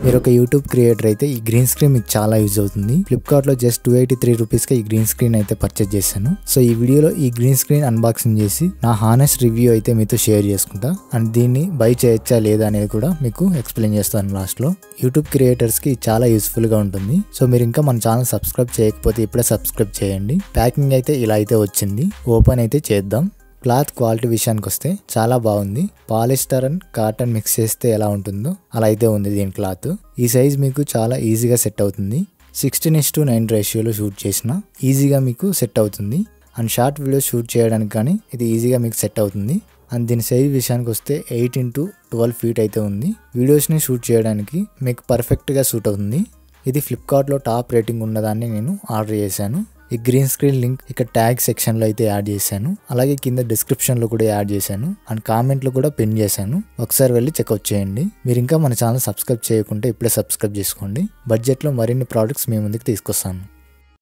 మీరు ఒక YouTube creator అయితే ఈ గ్రీన్ స్క్రీన్ మీకు చాలా యూజ్ అవుతుంది. ఫ్లిప్కార్ట్ లో జస్ట్ 283 రూపీస్ కి ఈ గ్రీన్ స్క్రీన్ అయితే పర్చేజ్ చేశాను. సో ఈ వీడియోలో ఈ గ్రీన్ స్క్రీన్ అన్బాక్సింగ్ చేసి నా హానెస్ట్ రివ్యూ అయితే మీతో షేర్ చేసుకుంటా అండ్ దీన్ని బై చేయొచ్చా లేదా అనేది కూడా మీకు ఎక్స్ప్లెయిన్ చేస్తాను లాస్ట్ లో. యూట్యూబ్ క్రియేటర్స్ కి చాలా యూస్ఫుల్ గా ఉంటుంది. సో మీరు ఇంకా మన ఛానల్ సబ్స్క్రైబ్ చేయకపోతే ఇప్పుడే సబ్స్క్రైబ్ చేయండి. ప్యాకింగ్ అయితే ఇలా అయితే వచ్చింది. ఓపెన్ అయితే చేద్దాం. క్లాత్ క్వాలిటీ విషయానికి వస్తే చాలా బాగుంది. పాలిస్టర్ అండ్ కాటన్ మిక్స్ చేస్తే ఎలా ఉంటుందో అలా అయితే ఉంది దీని క్లాత్. ఈ సైజ్ మీకు చాలా ఈజీగా సెట్ అవుతుంది. 16:9 రేషియోలో షూట్ చేసినా ఈజీగా మీకు సెట్ అవుతుంది. అండ్ షార్ట్ వీడియో షూట్ చేయడానికి కానీ ఇది ఈజీగా మీకు సెట్ అవుతుంది. అండ్ దీని సైజ్ విషయానికి వస్తే 8x12 ఫీట్ అయితే ఉంది. వీడియోస్ని షూట్ చేయడానికి మీకు పర్ఫెక్ట్గా సూట్ అవుతుంది. ఇది ఫ్లిప్కార్ట్లో టాప్ రేటింగ్ ఉన్నదాన్ని నేను ఆర్డర్ చేశాను. ఈ గ్రీన్ స్క్రీన్ లింక్ ఇక్కడ ట్యాగ్ సెక్షన్ లో అయితే యాడ్ చేశాను. అలాగే కింద డిస్క్రిప్షన్ లో కూడా యాడ్ చేశాను అండ్ కామెంట్ లో కూడా పిన్ చేశాను. ఒకసారి వెళ్ళి చెక్అవుట్ చేయండి. మీరు ఇంకా మన ఛానల్ సబ్స్క్రైబ్ చేయకుంటే ఇప్పుడే సబ్స్క్రైబ్ చేసుకోండి. బడ్జెట్ లో మరిన్ని ప్రోడక్ట్స్ మీ ముందుకు తీసుకొస్తాను.